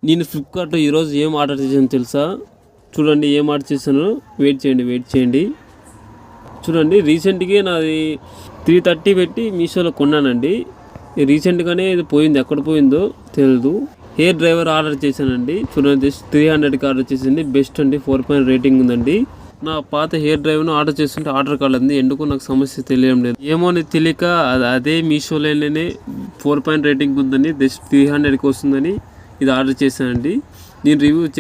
నేను ఫ్లిప్కార్ట్లో ఈరోజు ఏం ఆర్డర్ చేశాను తెలుసా? చూడండి ఏం ఆర్డర్ చేశాను. వెయిట్ చేయండి. చూడండి రీసెంట్గా నాది 330 పెట్టి మీషోలో కొన్నానండి. రీసెంట్గానే ఇది పోయింది, ఎక్కడ పోయిందో తెలియదు. హెయిర్ డ్రైవర్ ఆర్డర్ చేశానండి. చూడండి జస్ట్ 300కి ఆర్డర్ చేసింది. బెస్ట్ అండి, 4 రేటింగ్ ఉందండి. నా పాత హెయిర్ డ్రైవర్ను ఆర్డర్ చేస్తుంటే ఆర్డర్ కాలేదు. ఎందుకు నాకు సమస్య తెలియడం లేదు. ఏమో అని తెలియక అదే మీషోలోనే 4 రేటింగ్ ఉందని జస్ట్ 300కి వస్తుందని ఇది ఆర్డర్ చేశానండి. నేను రివ్యూ